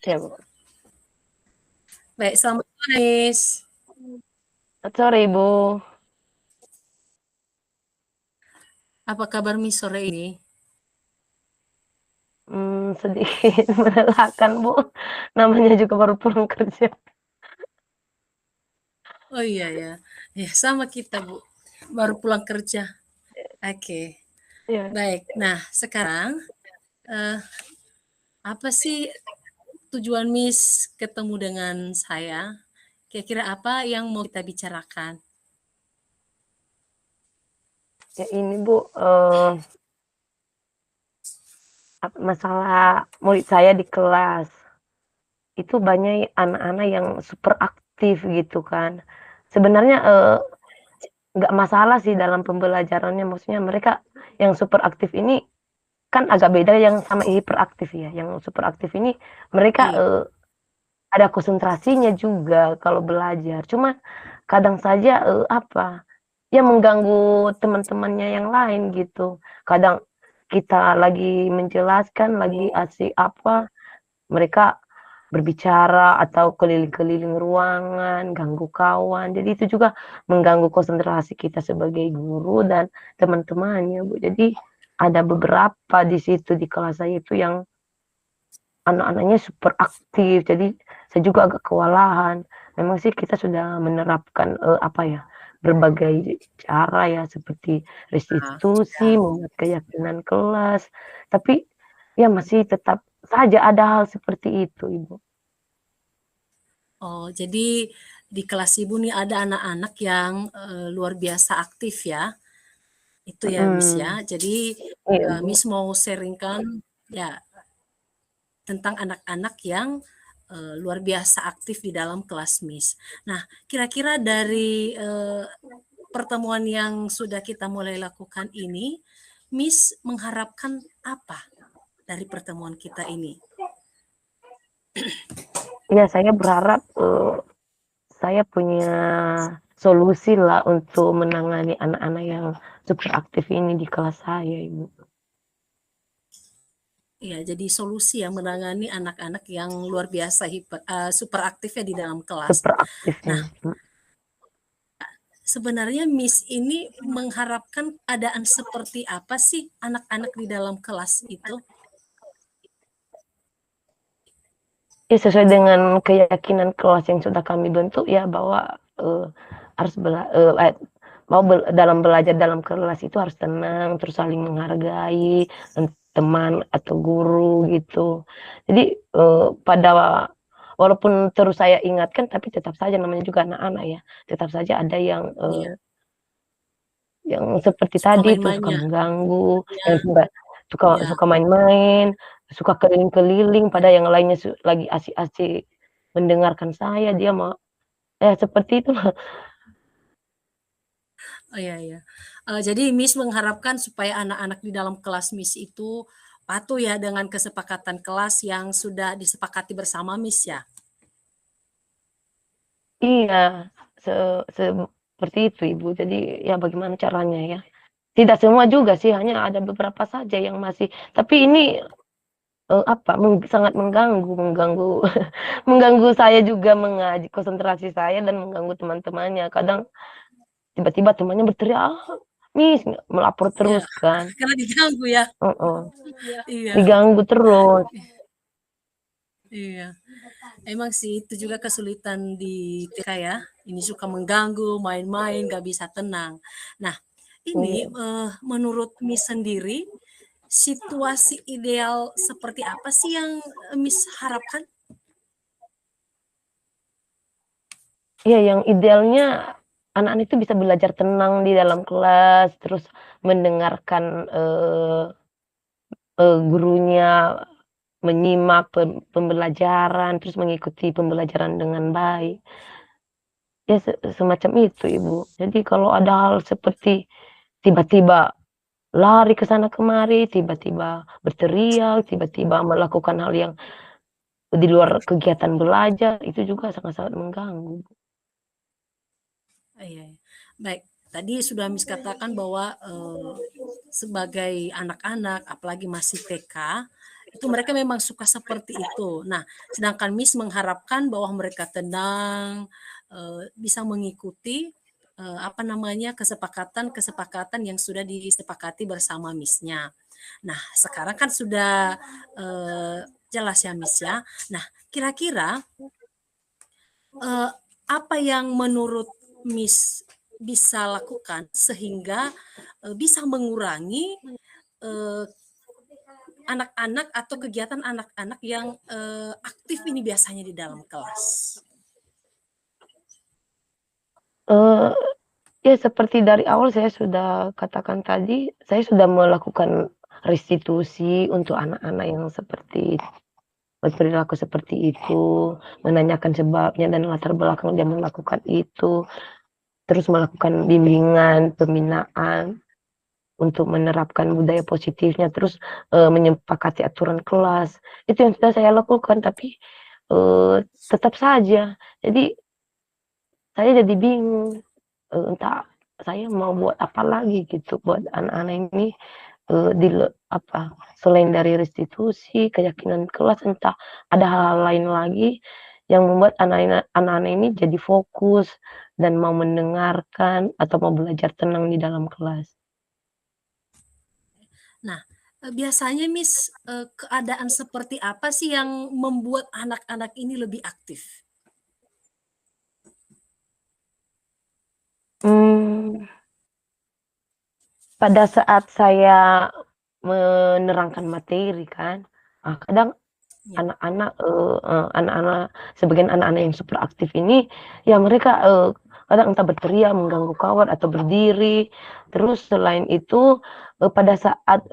Ya, Bu. Baik, selamat sore, Miss. Selamat sore, Ibu. Apa kabar Miss sore ini? Sedikit melelahkan, Bu. Namanya juga baru pulang kerja. Oh iya ya, ya sama kita Bu, baru pulang kerja. Oke, Ya, baik. Nah sekarang eh, apa sih tujuan Miss ketemu dengan saya? Kira-kira apa yang mau kita bicarakan? ya ini, Bu, masalah murid saya di kelas. Itu banyak anak-anak yang super aktif gitu kan. Sebenarnya, nggak masalah sih dalam pembelajarannya, maksudnya mereka yang super aktif ini kan agak beda yang sama hiperaktif ya. Yang super aktif ini mereka, Iya, ada konsentrasinya juga kalau belajar, cuma kadang saja, ya mengganggu teman-temannya yang lain gitu. Kadang kita lagi menjelaskan, lagi asik apa, mereka berbicara atau keliling-keliling ruangan, ganggu kawan. Jadi itu juga mengganggu konsentrasi kita sebagai guru dan teman-temannya, Bu. Jadi ada beberapa di situ di kelas saya itu yang anak-anaknya super aktif, jadi saya juga agak kewalahan. Memang sih kita sudah menerapkan, berbagai cara ya seperti restitusi, membuat keyakinan kelas, tapi ya masih tetap saja ada hal seperti itu, Ibu. oh jadi di kelas Ibu nih ada anak-anak yang luar biasa aktif ya, itu ya Miss ya. Mhm, Jadi iya, Bu. Miss mau sharingkan ya tentang anak-anak yang luar biasa aktif di dalam kelas Miss. Nah, kira-kira dari pertemuan yang sudah kita mulai lakukan ini, Miss mengharapkan apa dari pertemuan kita ini? Iya, saya berharap, saya punya solusi lah untuk menangani anak-anak yang super aktif ini di kelas saya, Ibu. Ya, jadi solusi yang menangani anak-anak yang luar biasa super aktifnya di dalam kelas. Super aktifnya. Nah, sebenarnya Miss ini mengharapkan keadaan seperti apa sih anak-anak di dalam kelas itu? Ya sesuai dengan keyakinan kelas yang sudah kami bentuk ya bahwa, harus dalam belajar dalam kelas itu harus tenang, terus saling menghargai, teman atau guru gitu. Jadi, walaupun terus saya ingatkan tapi tetap saja namanya juga anak-anak ya, tetap saja ada Iya, yang seperti suka tadi itu, suka main-mainnya. mengganggu, Ya, yang suka suka ya. suka main-main, suka keliling-keliling, pada yang lainnya lagi asik-asik mendengarkan saya, dia mau seperti itu. Oh iya iya. Jadi Miss mengharapkan supaya anak-anak di dalam kelas Miss itu patuh ya dengan kesepakatan kelas yang sudah disepakati bersama Miss ya? Iya, se seperti itu, Ibu. Jadi, ya bagaimana caranya ya? Tidak semua juga sih, hanya ada beberapa saja yang masih tapi ini, sangat mengganggu mengganggu saya juga mengaji konsentrasi saya dan mengganggu teman-temannya. Kadang tiba-tiba temannya berteriak, "Ah, Miss," melapor Iya, terus kan, karena diganggu ya? heeh, Iya, diganggu terus. iya. Emang sih itu juga kesulitan di TK ya, ini suka mengganggu, main-main, nggak bisa tenang. Nah, ini Iya. menurut Miss sendiri, situasi ideal seperti apa sih yang Miss harapkan? Iya, yang idealnya anak-anak itu bisa belajar tenang di dalam kelas, terus mendengarkan, gurunya, menyimak pembelajaran, terus mengikuti pembelajaran dengan baik. Ya semacam itu, Ibu. Jadi kalau ada hal seperti tiba-tiba lari ke sana kemari, tiba-tiba berteriak, tiba-tiba melakukan hal yang di luar kegiatan belajar, itu juga sangat-sangat mengganggu. Iya, iya. Baik, tadi sudah Miss katakan bahwa sebagai anak-anak, apalagi masih TK, itu mereka memang suka seperti itu. Nah, sedangkan Miss mengharapkan bahwa mereka tenang, bisa mengikuti, apa namanya, kesepakatan-kesepakatan yang sudah disepakati bersama Miss-nya. Nah, sekarang kan sudah, jelas ya, Miss, ya. Nah, kira-kira, apa yang menurut Miss bisa lakukan sehingga, bisa mengurangi, eee anak-anak atau kegiatan anak-anak yang, aktif ini biasanya di dalam kelas. Eee, ya seperti dari awal saya sudah katakan tadi, saya sudah melakukan restitusi untuk anak-anak yang seperti berperilaku seperti itu, menanyakan sebabnya dan latar belakang dia melakukan itu, terus melakukan bimbingan, pembinaan untuk menerapkan budaya positifnya, terus, menyepakati aturan kelas. Itu yang sudah saya lakukan, tapi, tetap saja. Jadi saya jadi bingung, entah saya mau buat apa lagi gitu buat anak-anak ini, apa, selain dari restitusi, keyakinan kelas, entah ada hal-hal lain lagi yang membuat anak-anak ini jadi fokus dan mau mendengarkan atau mau belajar tenang di dalam kelas. Nah, biasanya Miss, keadaan seperti apa sih yang membuat anak-anak ini lebih aktif? Mmm, pada saat saya menerangkan materi kan, kadang Ya, anak-anak, anak-anak sebagian anak-anak yang super aktif ini, ya mereka, kadang entah berteriak, mengganggu kawan, atau berdiri. Terus selain itu, pada saat,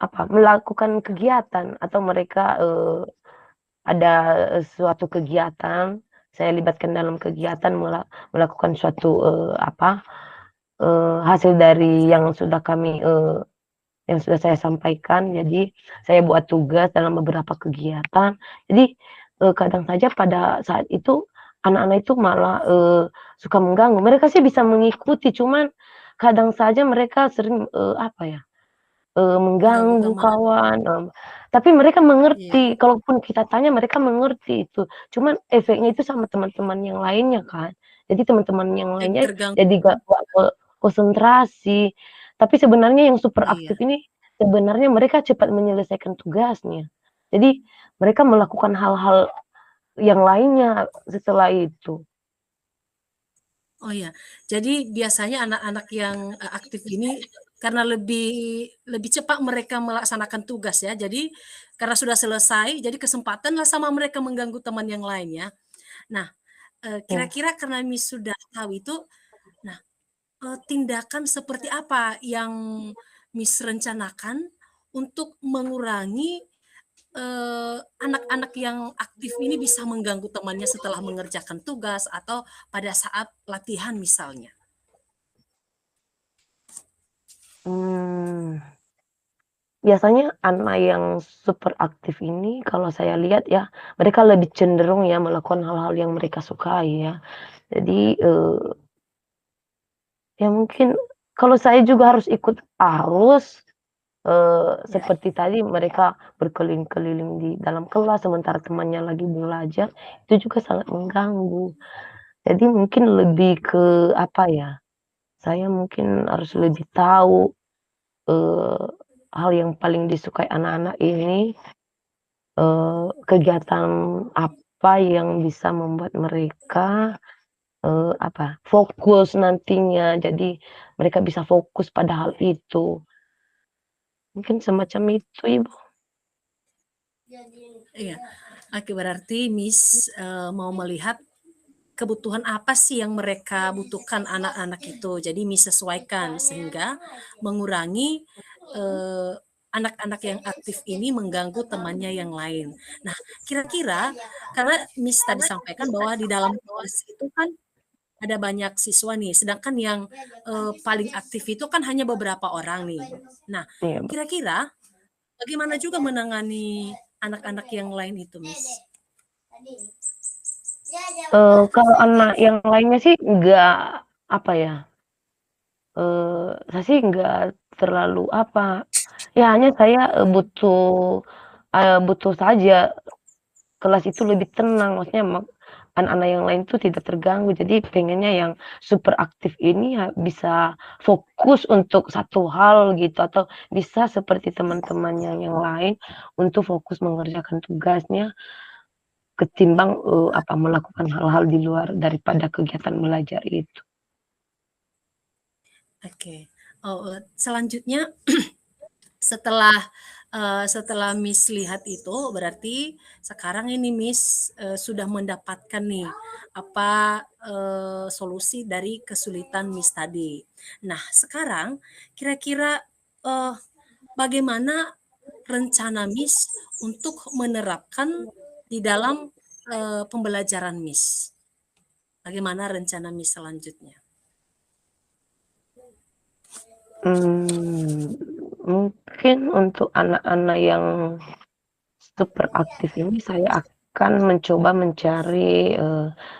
apa, melakukan kegiatan atau mereka, ada, suatu kegiatan, saya libatkan dalam kegiatan melakukan suatu, apa, hasil dari yang sudah kami, yang sudah saya sampaikan. Jadi saya buat tugas dalam beberapa kegiatan. Jadi, kadang saja pada saat itu anak-anak itu malah, suka mengganggu. Mereka sih bisa mengikuti, cuman kadang saja mereka sering, apa ya, mengganggu mengganggu teman. kawan, tapi mereka Iya, mengerti, kalaupun kita tanya mereka mengerti itu. Cuman efeknya itu sama teman-teman yang lainnya kan. Jadi teman-teman yang jadi lainnya terganggu. jadi nggak konsentrasi. Tapi sebenarnya yang super Iya. aktif ini, sebenarnya mereka cepat menyelesaikan tugasnya. Jadi mereka melakukan hal-hal yang lainnya setelah itu. Oh ya, jadi biasanya anak-anak yang, aktif ini karena lebih lebih cepat mereka melaksanakan tugas ya, jadi karena sudah selesai, jadi kesempatanlah sama mereka mengganggu teman yang lain ya. Nah, Ya. kira-kira karena Miss sudah tahu itu, nah, tindakan seperti apa yang Miss rencanakan untuk mengurangi, anak-anak yang aktif ini bisa mengganggu temannya setelah mengerjakan tugas atau pada saat latihan misalnya? Mmm. Biasanya anak yang super aktif ini kalau saya lihat ya, mereka lebih cenderung ya melakukan hal-hal yang mereka sukai ya. Jadi, ya mungkin kalau saya juga harus ikut arus, Ya. seperti tadi mereka berkeliling-keliling di dalam kelas sementara temannya lagi belajar, itu juga sangat mengganggu. Jadi mungkin lebih ke apa ya, saya mungkin harus lebih tahu, eee, hal yang paling disukai anak-anak ini. Kegiatan apa yang bisa membuat mereka, apa, fokus nantinya, jadi mereka bisa fokus pada hal itu. Mungkin semacam itu, Ibu. Iya. Oke, berarti Miss, mau melihat kebutuhan apa sih yang mereka butuhkan anak-anak itu. Jadi Miss sesuaikan sehingga mengurangi, eee, anak-anak yang aktif ini mengganggu temannya yang lain. Nah, kira-kira karena Miss tadi sampaikan bahwa di dalam kelas itu kan ada banyak siswa nih, sedangkan yang, paling aktif itu kan hanya beberapa orang nih. Nah, Iya, Bu. kira-kira bagaimana juga menangani anak-anak yang lain itu, Miss? Kalau anak yang lainnya sih nggak, apa ya, saya sih nggak terlalu apa, Ya hanya saya, butuh saja kelas itu lebih tenang, maksudnya anak-anak yang lain tuh tidak terganggu. Jadi pengennya yang super aktif ini bisa fokus untuk satu hal gitu, atau bisa seperti teman-temannya yang lain untuk fokus mengerjakan tugasnya ketimbang, melakukan hal-hal di luar daripada kegiatan belajar itu. Oke. Oh, selanjutnya setelah, setelah Miss lihat itu, berarti sekarang ini Miss, sudah mendapatkan nih, apa, solusi dari kesulitan Miss tadi. Nah, sekarang kira-kira, eee, bagaimana rencana Miss untuk menerapkan di dalam, pembelajaran Miss? Bagaimana rencana Miss selanjutnya? Mmm, Mungkin untuk anak-anak yang super aktif ini saya akan mencoba mencari,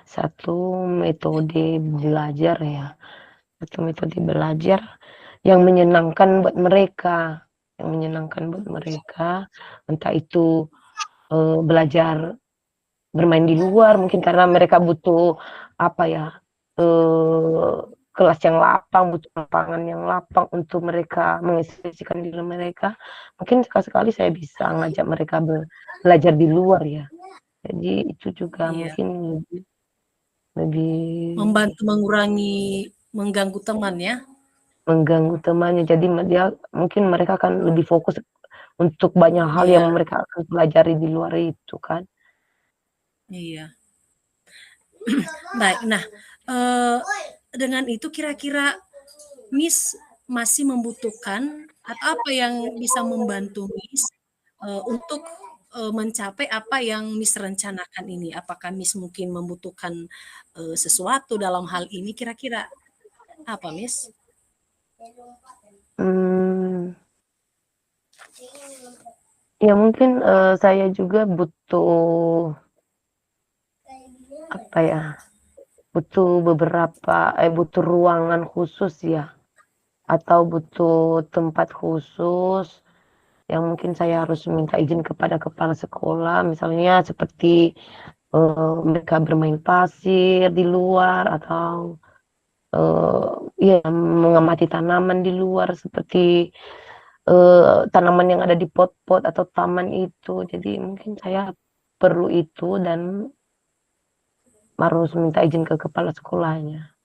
satu metode belajar ya, satu metode belajar yang menyenangkan buat mereka, entah itu, belajar bermain di luar mungkin karena mereka butuh, apa ya, eee, kelas yang lapang, butuh lapangan yang lapang untuk mereka mengekspresikan diri mereka. Mungkin sekali-sekali saya bisa ngajak mereka belajar di luar ya. Jadi itu juga Iya, mungkin lebih lebih membantu mengurangi mengganggu teman ya? mengganggu temannya. Jadi dia mungkin mereka akan lebih fokus untuk banyak hal yang Iya, mereka akan pelajari di luar itu kan. iya. Baik, nah, eee, dengan itu kira-kira Miss masih membutuhkan atau apa yang bisa membantu Miss, untuk, mencapai apa yang Miss rencanakan ini? Apakah Miss mungkin membutuhkan, sesuatu dalam hal ini kira-kira apa Miss? Mmm, ya mungkin, saya juga butuh, apa ya, butuh ruangan khusus ya, atau butuh tempat khusus yang mungkin saya harus minta izin kepada kepala sekolah, misalnya seperti, mereka bermain pasir di luar atau, iya mengamati tanaman di luar seperti, tanaman yang ada di pot-pot atau taman itu. Jadi mungkin saya perlu itu dan harus minta izin ke kepala sekolahnya.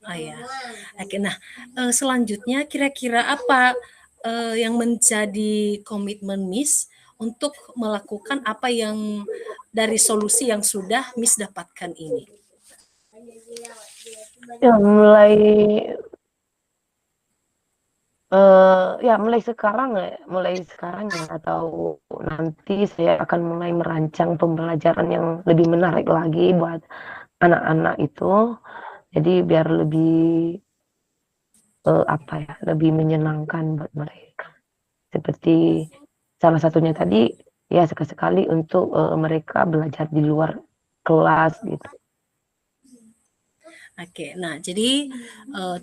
Oh ya, oke. Nah, selanjutnya kira-kira apa, yang menjadi komitmen Miss untuk melakukan apa yang dari solusi yang sudah Miss dapatkan ini? Ya mulai sekarang ya atau nanti saya akan mulai merancang pembelajaran yang lebih menarik lagi buat anak-anak itu. Jadi biar lebih, lebih menyenangkan buat mereka. Seperti salah satunya tadi, ya sekali-sekali untuk, mereka belajar di luar kelas gitu. Oke, nah jadi,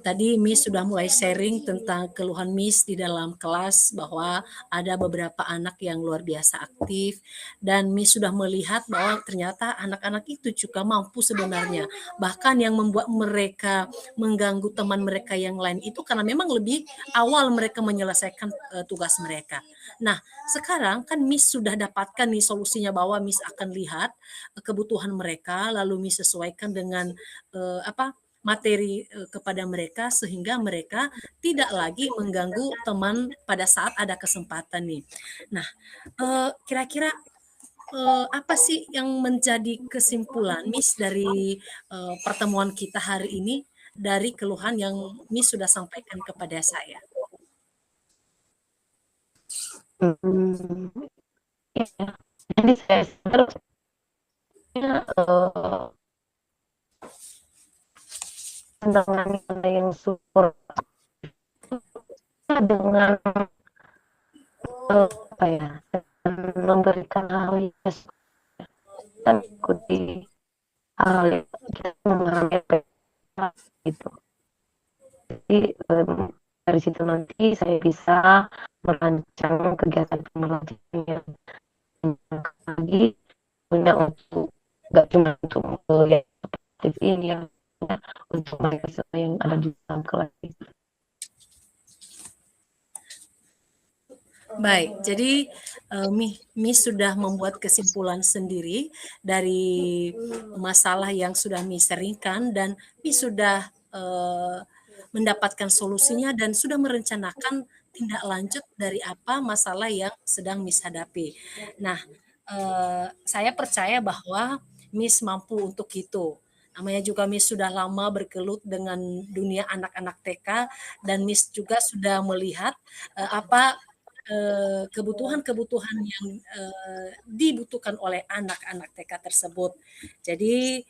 tadi Miss sudah mulai sharing tentang keluhan Miss di dalam kelas bahwa ada beberapa anak yang luar biasa aktif dan Miss sudah melihat bahwa ternyata anak-anak itu juga mampu sebenarnya. Bahkan yang membuat mereka mengganggu teman mereka yang lain itu karena memang lebih awal mereka menyelesaikan, tugas mereka. Nah, sekarang kan Miss sudah dapatkan nih solusinya bahwa Miss akan lihat, kebutuhan mereka lalu Miss sesuaikan dengan, materi, kepada mereka sehingga mereka tidak lagi mengganggu teman pada saat ada kesempatan nih. Nah, kira-kira, apa sih yang menjadi kesimpulan Miss dari, pertemuan kita hari ini, dari keluhan yang Miss sudah sampaikan kepada saya? Mhm, iya. Jadi saya sadar maksudnya, pandangan yang support dengan, apa ya, dengan memberikan hal yang kan ikuti hal yang kita memahami apa yang salah gitu. Jadi, dari dari situ nanti saya bisa merancang kegiatan pembelajaran yang menyenangkan lagi, punya untuk nggak cuma untuk yang aktif ini yang untuk mereka yang ada di dalam kelas itu. Baik, jadi Miss sudah membuat kesimpulan sendiri dari masalah yang sudah Miss seringkan dan Miss sudah mendapatkan solusinya dan sudah merencanakan tindak lanjut dari apa masalah yang sedang Miss hadapi. Nah, saya percaya bahwa Miss mampu untuk itu. Namanya juga Miss sudah lama bergelut dengan dunia anak-anak TK dan Miss juga sudah melihat apa kebutuhan-kebutuhan yang dibutuhkan oleh anak-anak TK tersebut. Jadi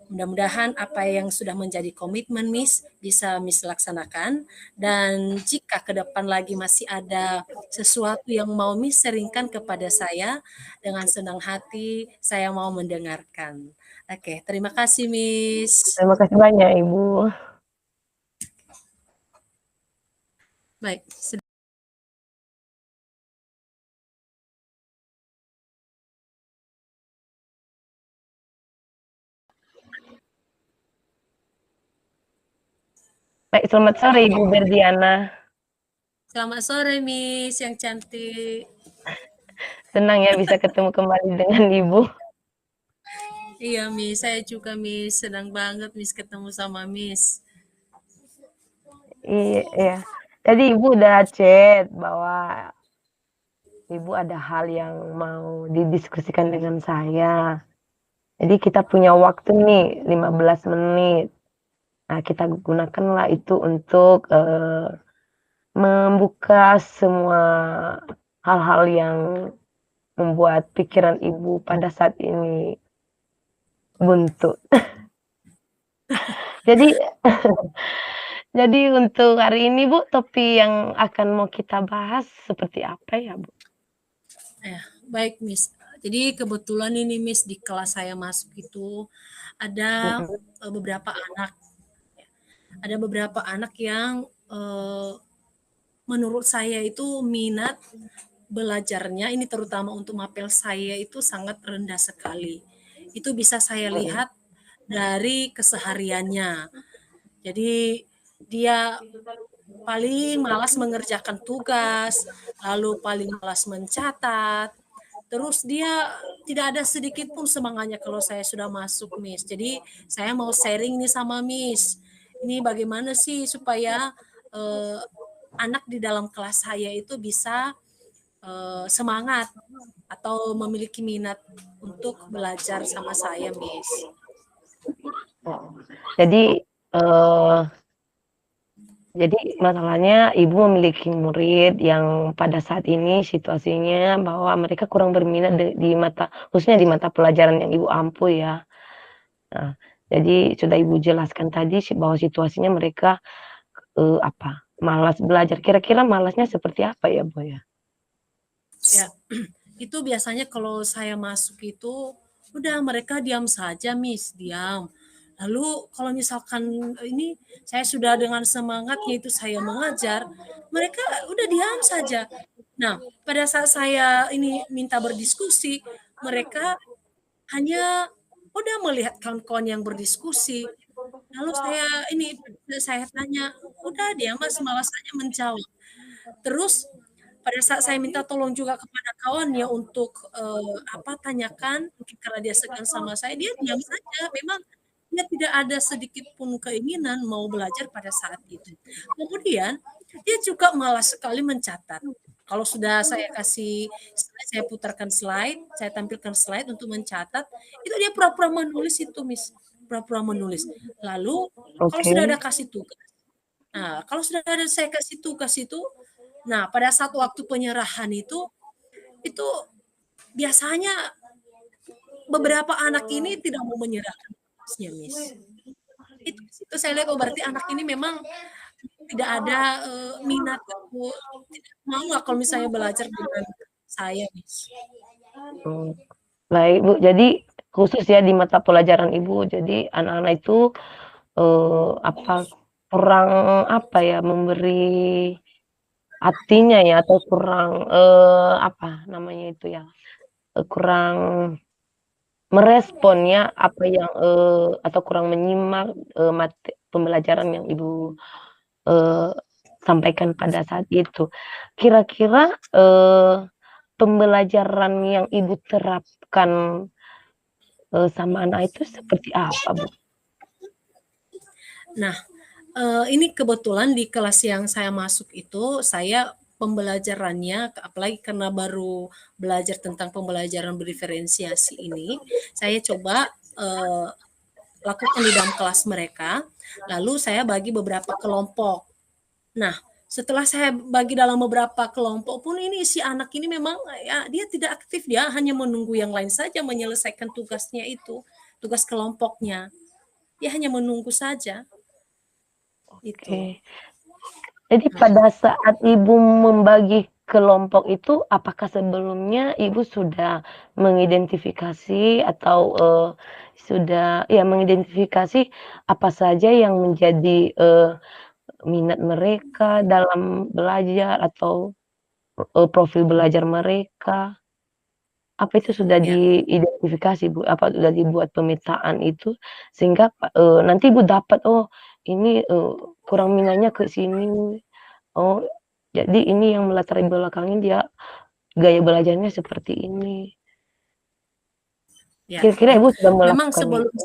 mudah-mudahan apa yang sudah menjadi komitmen Miss bisa Miss laksanakan, dan jika ke depan lagi masih ada sesuatu yang mau Miss sharingkan kepada saya, dengan senang hati saya mau mendengarkan. Oke, terima kasih Miss. Terima kasih banyak Ibu. Baik. Baik, selamat sore Ibu Berdiana. Selamat sore Miss yang cantik. Senang ya bisa ketemu kembali dengan Ibu. Iya Miss, saya juga Miss, senang banget Miss ketemu sama Miss. Iya, iya. Tadi Ibu udah chat bahwa Ibu ada hal yang mau didiskusikan dengan saya. Jadi kita punya waktu nih 15 menit. Nah, kita gunakanlah itu untuk membuka semua hal-hal yang membuat pikiran Ibu pada saat ini buntu. Jadi jadi untuk hari ini Bu, topik yang akan mau kita bahas seperti apa ya Bu? Baik Miss, jadi kebetulan ini Miss di kelas saya masuk itu ada beberapa anak yang menurut saya itu minat belajarnya ini terutama untuk mapel saya itu sangat rendah sekali. Itu bisa saya lihat dari kesehariannya. Jadi dia paling malas mengerjakan tugas, lalu paling malas mencatat. Terus dia tidak ada sedikit pun semangatnya kalau saya sudah masuk, Miss. Jadi saya mau sharing nih sama Miss. Ini bagaimana sih supaya anak di dalam kelas saya itu bisa semangat atau memiliki minat untuk belajar sama saya, Miss. Jadi jadi masalahnya Ibu memiliki murid yang pada saat ini situasinya bahwa mereka kurang berminat di mata khususnya di mata pelajaran yang Ibu ampu ya. Nah, jadi sudah Ibu jelaskan tadi bahwa situasinya mereka, malas belajar. Kira-kira malasnya seperti apa ya, Bu, ya? Ya, itu biasanya kalau saya masuk itu udah mereka diam saja, Miss, diam. Lalu kalau misalkan ini saya sudah dengan semangatnya itu saya mengajar, mereka udah diam saja. Nah, pada saat saya ini minta berdiskusi, mereka hanya udah melihat kawan-kawan yang berdiskusi. Lalu saya tanya, udah dia mas malas saja menjawab. Terus pada saat saya minta tolong juga kepada kawannya untuk tanyakan, mungkin karena dia segan sama saya, dia diam saja. Memang dia tidak ada sedikit pun keinginan mau belajar pada saat itu. Kemudian dia juga malas sekali mencatat. Kalau sudah saya putarkan slide, saya tampilkan slide untuk mencatat, itu dia pura-pura menulis itu, Miss. Pura-pura menulis. Lalu kalau Oke. sudah ada kasih tugas, kalau sudah ada saya kasih tugas itu, nah pada saat waktu penyerahan itu biasanya beberapa anak ini tidak mau menyerahkan tugasnya, Miss. Itu saya lihat, berarti anak ini memang tidak ada minat atau tidak mau lah kalau misalnya belajar dengan saya, Miss. Baik, Bu. Jadi khusus ya di mata pelajaran Ibu, jadi anak-anak itu, apa kurang, apa ya, memberi artinya ya, atau kurang, apa namanya itu ya, kurang merespon ya, apa yang, atau kurang menyimak, pembelajaran yang Ibu, eee, sampaikan pada saat itu. Kira-kira, pembelajaran yang Ibu terapkan, sama anak itu seperti apa, Bu? Nah, ini kebetulan di kelas yang saya masuk itu, saya pembelajarannya, apalagi karena baru belajar tentang pembelajaran berdiferensiasi ini, saya coba lakukan di dalam kelas mereka, lalu saya bagi beberapa kelompok. Nah, setelah saya bagi dalam beberapa kelompok pun ini si anak ini memang ya dia tidak aktif, dia hanya menunggu yang lain saja menyelesaikan tugasnya itu, tugas kelompoknya. Dia hanya menunggu saja itu. Oke. Jadi Nah, pada saat Ibu membagi kelompok itu, apakah sebelumnya Ibu sudah mengidentifikasi atau, sudah ya mengidentifikasi apa saja yang menjadi, minat mereka dalam belajar atau, profil belajar mereka? Apa itu sudah ya, diidentifikasi, Bu? Apa sudah dibuat pemetaan itu sehingga, nanti Ibu dapat, "Oh ini, kurang minatnya ke sini. Oh jadi ini yang melatar belakangi dia gaya belajarnya seperti ini." ya, Kira-kira ya. Ibu sudah Memang melakukan sebelum itu?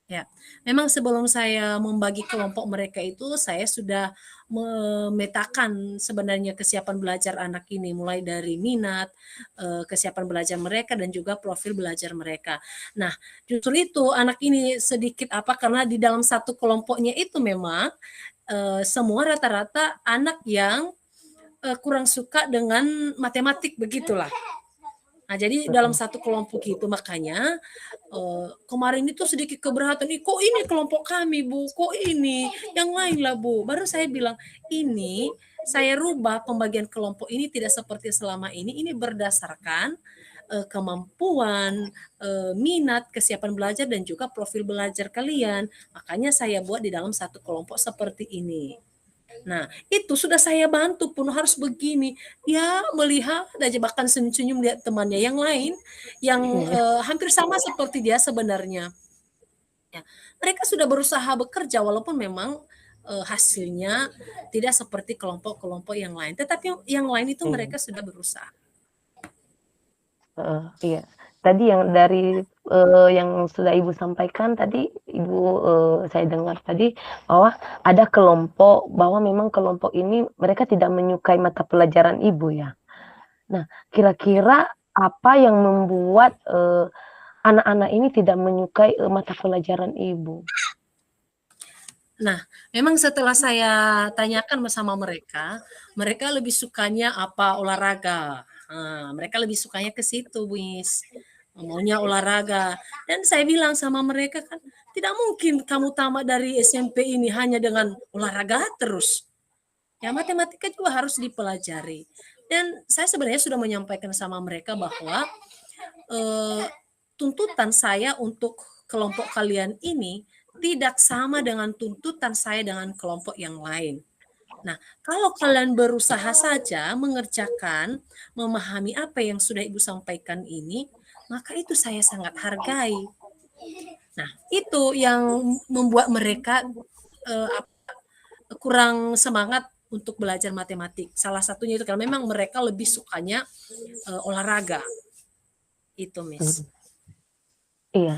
Ya, memang sebelum saya membagi kelompok mereka itu, saya sudah memetakan sebenarnya kesiapan belajar anak ini, mulai dari minat, kesiapan belajar mereka, dan juga profil belajar mereka. Nah, justru itu anak ini sedikit apa, karena di dalam satu kelompoknya itu memang semua rata-rata anak yang kurang suka dengan matematik begitulah. Nah, jadi dalam Mhm, satu kelompok itu makanya kemarin itu sedikit keberatan, "Ih, kok ini kelompok kami, Bu? Kok ini? Yang lain lah, Bu." Baru saya bilang, "Ini saya rubah pembagian kelompok ini tidak seperti selama ini berdasarkan kemampuan, minat, kesiapan belajar dan juga profil belajar kalian. Makanya saya buat di dalam satu kelompok seperti ini." Nah, itu sudah saya bantu pun harus begini. Ya melihat aja bahkan senyum-senyum lihat temannya yang lain yang iya, hampir sama seperti dia sebenarnya. Ya, mereka sudah berusaha bekerja walaupun memang hasilnya tidak seperti kelompok-kelompok yang lain. Tetapi yang lain itu iya, mereka sudah berusaha. heeh, iya. Tadi yang dari, yang sudah Ibu sampaikan tadi Ibu, saya dengar tadi bahwa ada kelompok bahwa memang kelompok ini mereka tidak menyukai mata pelajaran Ibu ya? Nah, Ya. kira-kira apa yang membuat, anak-anak ini tidak menyukai, mata pelajaran Ibu? Nah, memang setelah saya tanyakan sama mereka, mereka lebih sukanya apa, olahraga. Mereka lebih sukanya ke situ, Miss. Maunya olahraga. Dan saya bilang sama mereka kan, tidak mungkin kamu tamat dari SMP ini hanya dengan olahraga terus. Ya, matematika juga harus dipelajari. Dan saya sebenarnya sudah menyampaikan sama mereka bahwa eh, tuntutan saya untuk kelompok kalian ini tidak sama dengan tuntutan saya dengan kelompok yang lain. Nah, kalau kalian berusaha saja mengerjakan, memahami apa yang sudah Ibu sampaikan ini, maka itu saya sangat hargai. Nah, itu yang membuat mereka eh, kurang semangat untuk belajar matematik. Salah satunya itu karena memang mereka lebih sukanya olahraga. Itu, Miss. Mhm, iya.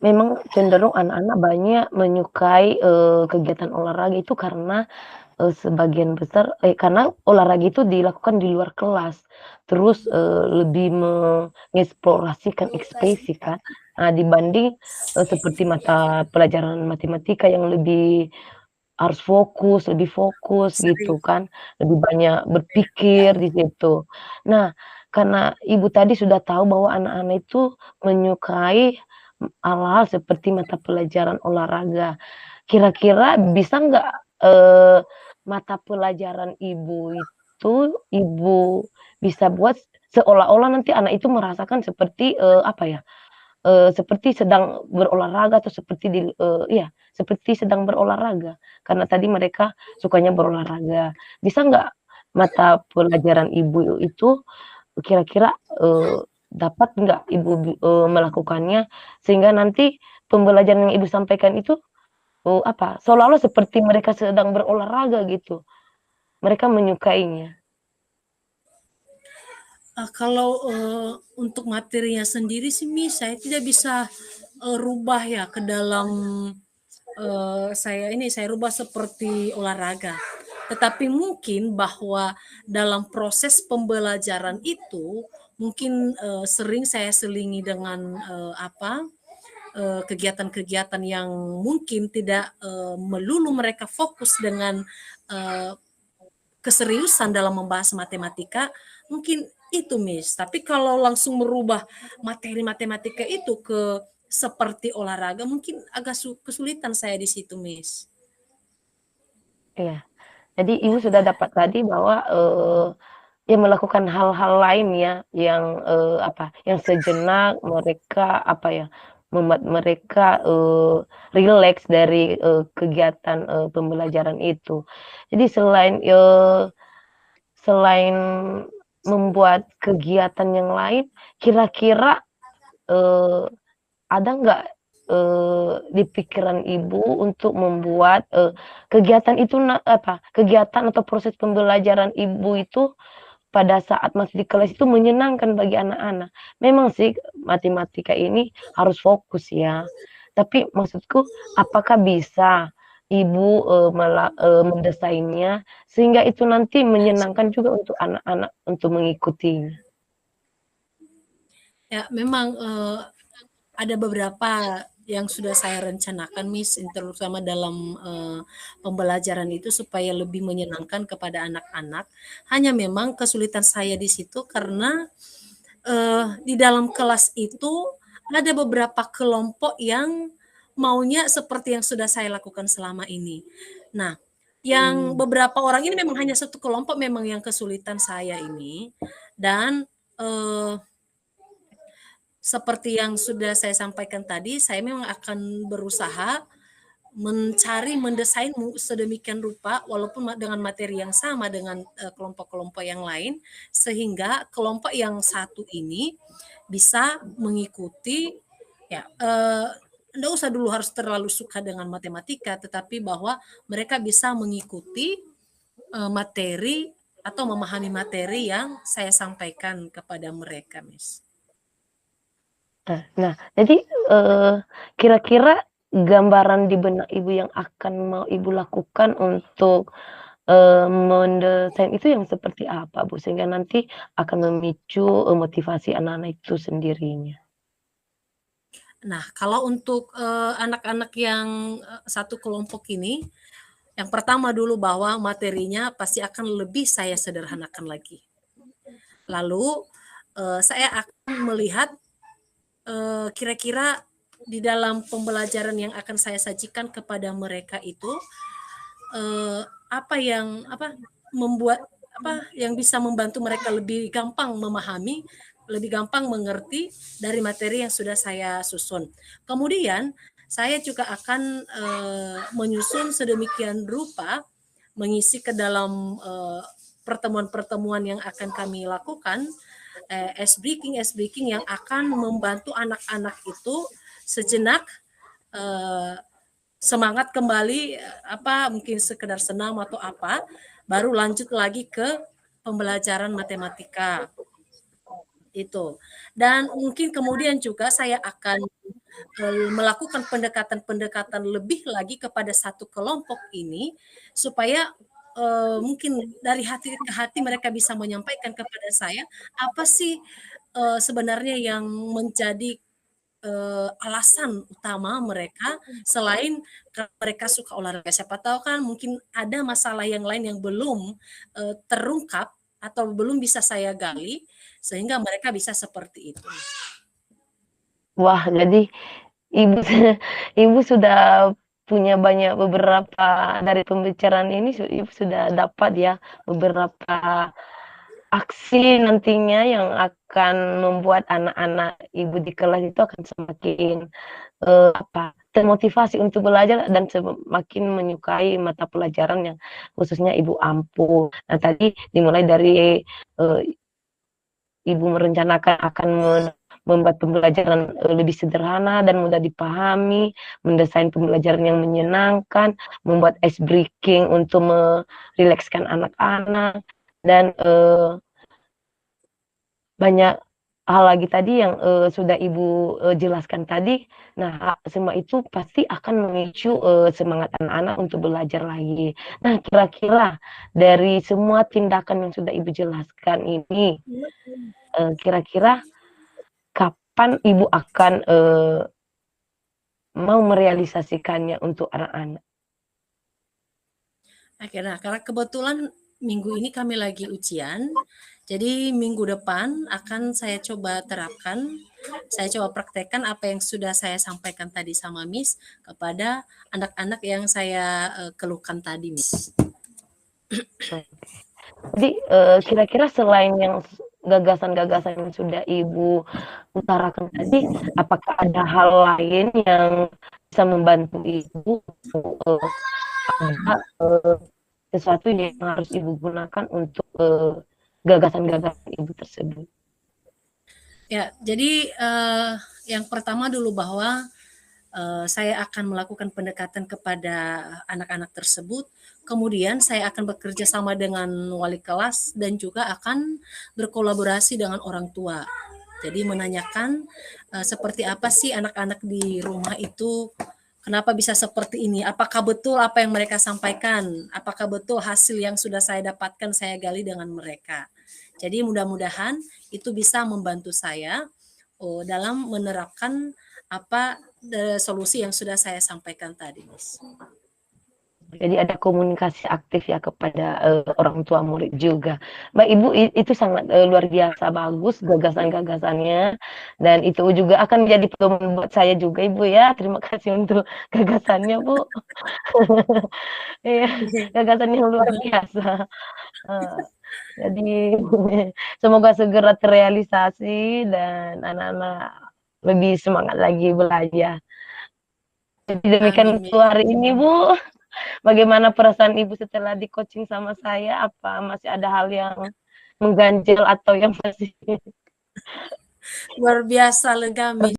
Memang cenderung anak-anak banyak menyukai, kegiatan olahraga itu karena, sebagian besar karena olahraga itu dilakukan di luar kelas, terus, lebih mengeksplorasikan ekspresi kan. Nah, dibanding, seperti mata pelajaran matematika yang lebih harus fokus, lebih fokus Sering, gitu kan, lebih banyak ya, berpikir di situ. Nah, karena Ibu tadi sudah tahu bahwa anak-anak itu menyukai hal-hal seperti mata pelajaran olahraga. Kira-kira bisa nggak, mata pelajaran Ibu itu, Ibu bisa buat seolah-olah nanti anak itu merasakan seperti, apa ya, seperti sedang berolahraga atau seperti iya, seperti sedang berolahraga, karena tadi mereka sukanya berolahraga. Bisa nggak mata pelajaran Ibu itu kira-kira, dapat nggak Ibu melakukannya, sehingga nanti pembelajaran yang Ibu sampaikan itu, apa, seolah-olah seperti mereka sedang berolahraga gitu, mereka menyukainya. Kalau, untuk materinya sendiri sih saya tidak bisa, rubah ya ke dalam, saya rubah seperti olahraga. Tetapi mungkin bahwa dalam proses pembelajaran itu, mungkin, sering saya selingi dengan, kegiatan-kegiatan yang mungkin tidak, melulu mereka fokus dengan, eee, keseriusan dalam membahas matematika, mungkin itu, Miss. Tapi kalau langsung merubah materi matematika itu ke seperti olahraga, mungkin agak kesulitan saya di situ, Miss. Iya, jadi Ibu Ya, sudah dapat tadi bahwa, ya melakukan hal-hal lain ya yang, apa, yang sejenak mereka, apa ya, membuat mereka, rileks dari, kegiatan, pembelajaran itu. Jadi selain membuat kegiatan yang lain, kira-kira, eee, ada nggak, di pikiran Ibu untuk membuat, kegiatan itu apa, kegiatan atau proses pembelajaran Ibu itu pada saat masih di kelas itu menyenangkan bagi anak-anak. Memang sih matematika ini harus fokus ya, tapi maksudku apakah bisa Ibu, mendesainnya sehingga itu nanti menyenangkan juga untuk anak-anak untuk mengikutinya? ya memang, ada beberapa yang sudah saya rencanakan, Miss, terutama dalam, pembelajaran itu supaya lebih menyenangkan kepada anak-anak. Hanya memang kesulitan saya di situ karena, di dalam kelas itu ada beberapa kelompok yang maunya seperti yang sudah saya lakukan selama ini. Nah, yang Mmm, beberapa orang ini memang hanya satu kelompok memang yang kesulitan saya ini dan, eee seperti yang sudah saya sampaikan tadi, saya memang akan berusaha mencari, mendesain sedemikian rupa walaupun dengan materi yang sama dengan, kelompok-kelompok yang lain, sehingga kelompok yang satu ini bisa mengikuti ya, nggak usah dulu harus terlalu suka dengan matematika, tetapi bahwa mereka bisa mengikuti, materi atau memahami materi yang saya sampaikan kepada mereka, Miss. nah, jadi, kira-kira gambaran di benak Ibu yang akan mau Ibu lakukan untuk, mendesain itu yang seperti apa, Bu? Sehingga nanti akan memicu, motivasi anak-anak itu sendirinya. Nah, kalau untuk, anak-anak yang, satu kelompok ini, yang pertama dulu bahwa materinya pasti akan lebih saya sederhanakan lagi. Lalu, saya akan melihat, kira-kira di dalam pembelajaran yang akan saya sajikan kepada mereka itu, apa, membuat yang bisa membantu mereka lebih gampang memahami, lebih gampang mengerti dari materi yang sudah saya susun. Kemudian saya juga akan, menyusun sedemikian rupa, mengisi ke dalam, pertemuan-pertemuan yang akan kami lakukan, ice breaking yang akan membantu anak-anak itu sejenak, eee semangat kembali, mungkin sekedar senam atau apa, baru lanjut lagi ke pembelajaran matematika, itu. Dan mungkin kemudian juga saya akan, melakukan pendekatan-pendekatan lebih lagi kepada satu kelompok ini, supaya, mungkin dari hati ke hati mereka bisa menyampaikan kepada saya, apa sih, sebenarnya yang menjadi alasan utama mereka selain mereka suka olahraga, siapa tahu kan mungkin ada masalah yang lain yang belum, terungkap atau belum bisa saya gali, sehingga mereka bisa seperti itu. Wah, jadi Ibu Ibu sudah punya banyak beberapa dari pembicaraan ini Ibu sudah dapat ya beberapa aksi nantinya yang akan membuat anak-anak ibu di kelas itu akan semakin, termotivasi untuk belajar dan semakin menyukai mata pelajaran yang khususnya ibu ampu. Nah, tadi dimulai dari, ibu merencanakan akan membuat pembelajaran, lebih sederhana dan mudah dipahami, mendesain pembelajaran yang menyenangkan, membuat ice breaking untuk merilekskan anak-anak, dan, banyak hal lagi tadi yang, sudah Ibu, jelaskan tadi. Nah, semua itu pasti akan memicu, semangat anak-anak untuk belajar lagi. Nah, kira-kira dari semua tindakan yang sudah Ibu jelaskan ini, kira-kira kapan Ibu akan, mau merealisasikannya untuk anak-anak? Oke, nah karena kebetulan minggu ini kami lagi ujian, jadi minggu depan akan saya coba terapkan, saya coba praktekkan apa yang sudah saya sampaikan tadi sama Miss kepada anak-anak yang saya keluhkan tadi, Miss. Jadi, kira-kira selain yang gagasan-gagasan yang sudah Ibu utarakan tadi, apakah ada hal lain yang bisa membantu Ibu, ada, sesuatu yang harus Ibu gunakan untuk, gagasan-gagasan Ibu tersebut? Ya, jadi yang pertama dulu bahwa saya akan melakukan pendekatan kepada anak-anak tersebut, kemudian saya akan bekerja sama dengan wali kelas dan juga akan berkolaborasi dengan orang tua. Jadi menanyakan seperti apa sih anak-anak di rumah itu, kenapa bisa seperti ini? Apakah betul apa yang mereka sampaikan? Apakah betul hasil yang sudah saya dapatkan saya gali dengan mereka? Jadi mudah-mudahan itu bisa membantu saya dalam menerapkan apa solusi yang sudah saya sampaikan tadi, Miss. Jadi ada komunikasi aktif ya kepada, orang tua murid juga. Mbak, Ibu itu sangat, luar biasa bagus gagasan-gagasannya, dan itu juga akan menjadi pedoman buat saya juga Ibu ya. Terima kasih untuk gagasannya, Bu. Iya, gagasan yang luar biasa. Eee, jadi semoga segera terrealisasi dan anak-anak lebih semangat lagi belajar. Jadi demikian Amin, untuk Miss. hari ini, Bu. Bagaimana perasaan Ibu setelah di-coaching sama saya? Apa masih ada hal yang mengganjal atau yang masih Luar biasa lega, Miss.